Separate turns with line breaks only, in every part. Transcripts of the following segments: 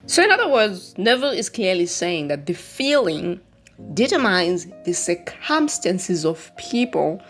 So in other words, Neville is clearly saying that the feeling determines the circumstances of people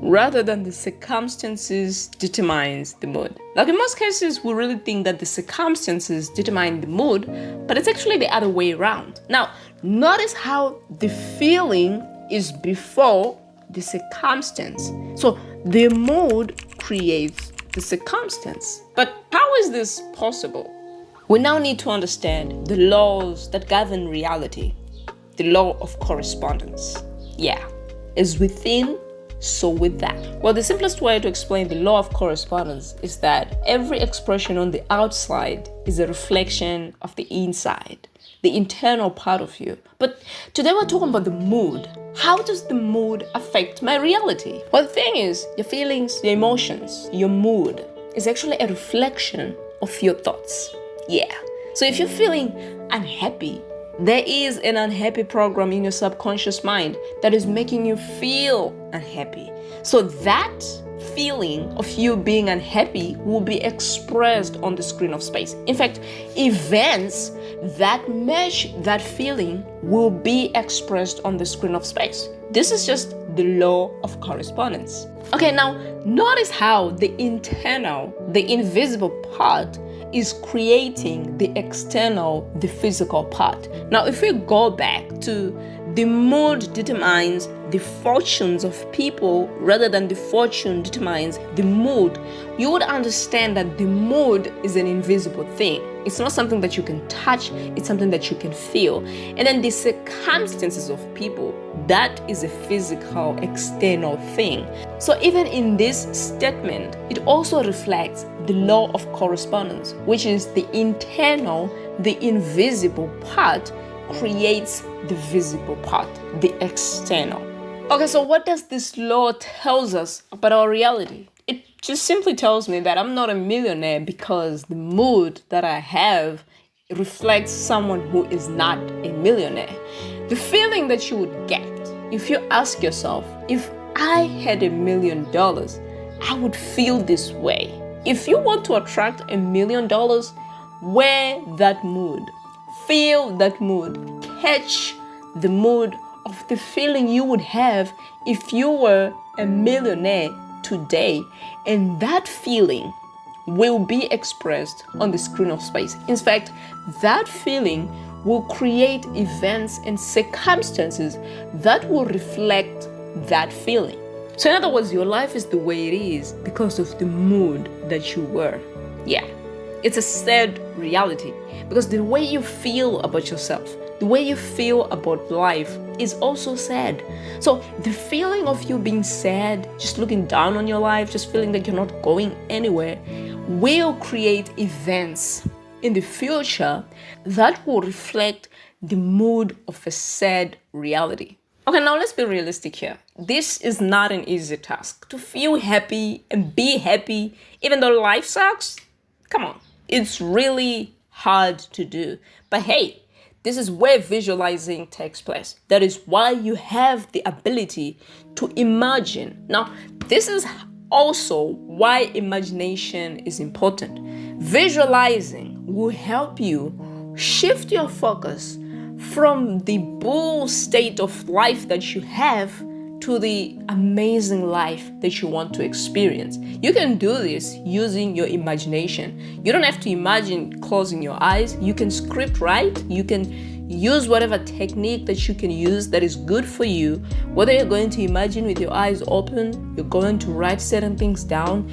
rather than the circumstances determines the mood. Like in most cases, we really think that the circumstances determine the mood, but it's actually the other way around. Now, notice how the feeling is before the circumstance. So the mood creates the circumstance. But how is this possible? We now need to understand the laws that govern reality. The law of correspondence. Yeah, is within, so with that. Well, the simplest way to explain the law of correspondence is that every expression on the outside is a reflection of the inside, the internal part of you. But today we're talking about the mood. How does the mood affect my reality? Well, the thing is, your feelings, your emotions, your mood is actually a reflection of your thoughts. Yeah. So if you're feeling unhappy, there is an unhappy program in your subconscious mind that is making you feel unhappy. So that feeling of you being unhappy will be expressed on the screen of space. In fact, events that match that feeling will be expressed on the screen of space. This is just the law of correspondence. Okay, now notice how the internal, the invisible part is creating the external, the physical part. Now, if we go back to the mood determines the fortunes of people rather than the fortune determines the mood, you would understand that the mood is an invisible thing. It's not something that you can touch, it's something that you can feel. And then the circumstances of people, that is a physical, external thing. So even in this statement, it also reflects the law of correspondence, which is the internal, the invisible part creates the visible part, the external. Okay, so what does this law tells us about our reality? It just simply tells me that I'm not a millionaire because the mood that I have reflects someone who is not a millionaire. The feeling that you would get if you ask yourself, if I had $1 million, I would feel this way. If you want to attract $1 million, wear that mood, feel that mood, catch the mood of the feeling you would have if you were a millionaire today. And that feeling will be expressed on the screen of space. In fact, that feeling will create events and circumstances that will reflect that feeling. So in other words, your life is the way it is because of the mood that you were. Yeah, it's a sad reality because the way you feel about yourself, the way you feel about life is also sad. So the feeling of you being sad, just looking down on your life, just feeling that you're not going anywhere, will create events in the future that will reflect the mood of a sad reality. Okay, now let's be realistic here. This is not an easy task. To feel happy and be happy, even though life sucks, come on. It's really hard to do. But hey, this is where visualizing takes place. That is why you have the ability to imagine. Now, this is also why imagination is important. Visualizing will help you shift your focus from the bull state of life that you have to the amazing life that you want to experience. You can do this using your imagination. You don't have to imagine closing your eyes. You can script write. You can use whatever technique that you can use that is good for you. Whether you're going to imagine with your eyes open, you're going to write certain things down.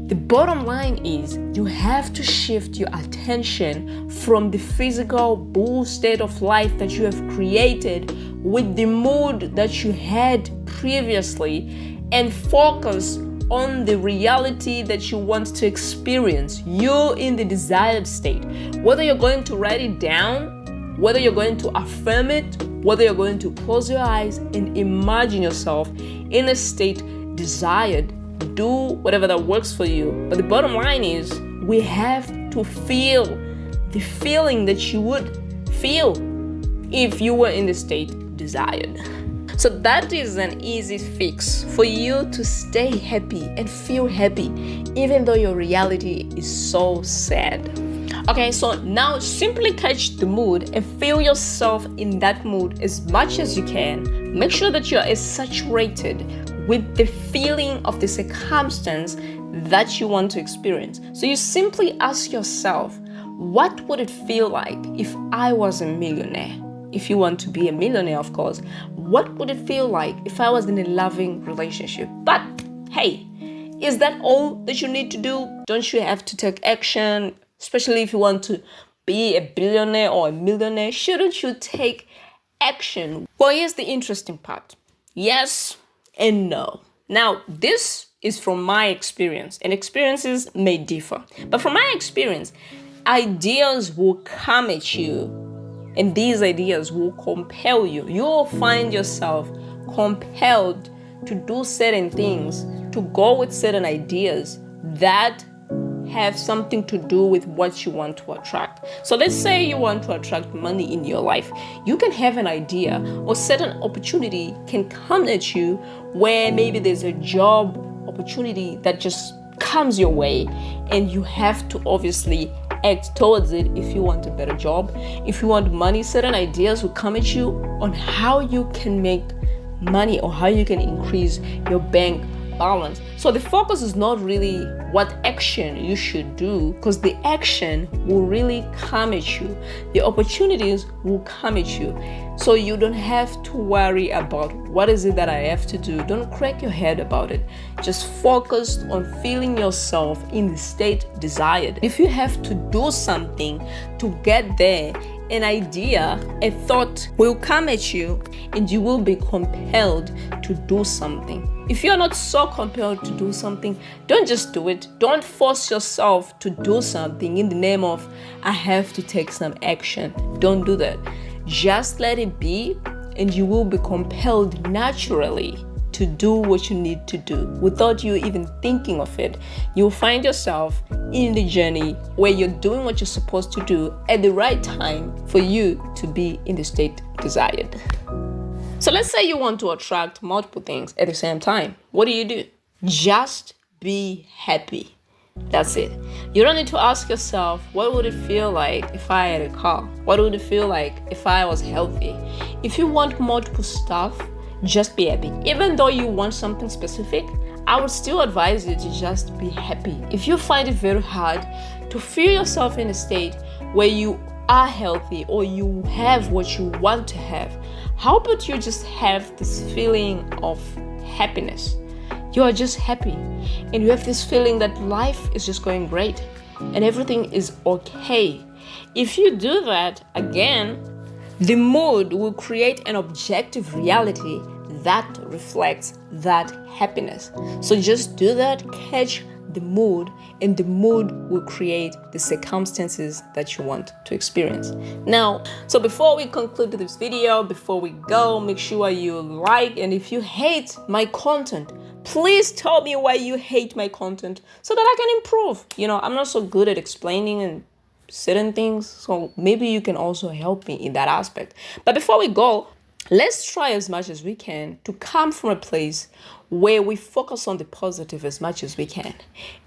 The bottom line is you have to shift your attention from the physical bull state of life that you have created with the mood that you had previously and focus on the reality that you want to experience. You in the desired state. Whether you're going to write it down, whether you're going to affirm it, whether you're going to close your eyes and imagine yourself in a state desired, do whatever that works for you. But the bottom line is we have to feel the feeling that you would feel if you were in the state desired. So that is an easy fix for you to stay happy and feel happy even though your reality is so sad. Okay, so now simply catch the mood and feel yourself in that mood as much as you can. Make sure that you are saturated with the feeling of the circumstance that you want to experience. So you simply ask yourself, what would it feel like if I was a millionaire? If you want to be a millionaire, of course, what would it feel like if I was in a loving relationship? But hey, is that all that you need to do? Don't you have to take action? Especially if you want to be a billionaire or a millionaire, shouldn't you take action? Well, here's the interesting part. Yes and no. Now, this is from my experience, and experiences may differ. But from my experience, ideas will come at you, and these ideas will compel you. You will find yourself compelled to do certain things, to go with certain ideas that have something to do with what you want to attract. So let's say you want to attract money in your life. You can have an idea or certain opportunity can come at you where maybe there's a job opportunity that just comes your way, and you have to obviously act towards it if you want a better job. If you want money, certain ideas will come at you on how you can make money or how you can increase your bank balance. So the focus is not really what action you should do, because the action will really come at you. The opportunities will come at you. So you don't have to worry about what is it that I have to do. Don't crack your head about it. Just focus on feeling yourself in the state desired. If you have to do something to get there, an idea, a thought will come at you and you will be compelled to do something. If you're not so compelled to do something, don't just do it. Don't force yourself to do something in the name of, I have to take some action. Don't do that. Just let it be, and you will be compelled naturally to do what you need to do without you even thinking of it. You'll find yourself in the journey where you're doing what you're supposed to do at the right time for you to be in the state desired. So let's say you want to attract multiple things at the same time. What do? Just be happy. That's it. You don't need to ask yourself, what would it feel like if I had a car? What would it feel like if I was healthy? If you want multiple stuff, just be happy. Even though you want something specific, I would still advise you to just be happy. If you find it very hard to feel yourself in a state where you are healthy or you have what you want to have, how about you just have this feeling of happiness? You are just happy and you have this feeling that life is just going great and everything is okay. If you do that, again, the mood will create an objective reality that reflects that happiness. So just do that, catch the mood, and the mood will create the circumstances that you want to experience. Now, so before we conclude this video, before we go, make sure you like, and if you hate my content, please tell me why you hate my content so that I can improve. I'm not so good at explaining and certain things, so maybe you can also help me in that aspect. But before we go, let's try as much as we can to come from a place where we focus on the positive as much as we can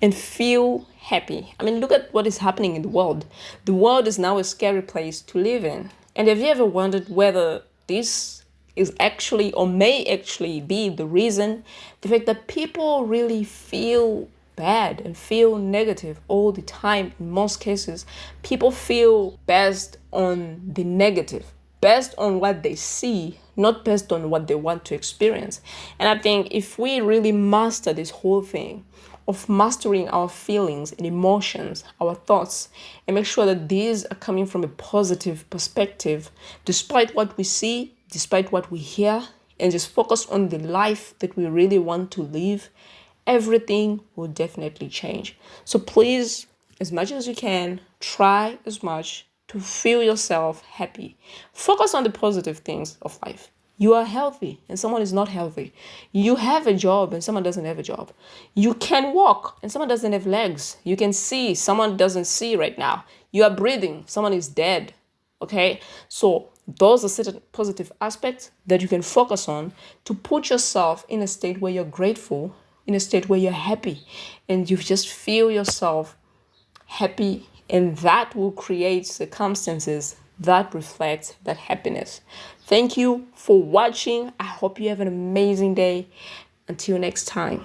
and feel happy. I mean, look at what is happening in the world. The world is now a scary place to live in. And have you ever wondered whether this is actually or may actually be the reason, the fact that people really feel bad and feel negative all the time? In most cases, people feel based on the negative, based on what they see, not based on what they want to experience. And I think if we really master this whole thing of mastering our feelings and emotions, our thoughts, and make sure that these are coming from a positive perspective, despite what we see, despite what we hear, and just focus on the life that we really want to live, everything will definitely change. So please, as much as you can, try as much to feel yourself happy. Focus on the positive things of life. You are healthy and someone is not healthy. You have a job and someone doesn't have a job. You can walk and someone doesn't have legs. You can see, someone doesn't see right now. You are breathing, someone is dead. Okay? So those are certain positive aspects that you can focus on to put yourself in a state where you're grateful, in a state where you're happy, and you just feel yourself happy and that will create circumstances that reflect that happiness. Thank you for watching. I hope you have an amazing day. Until next time.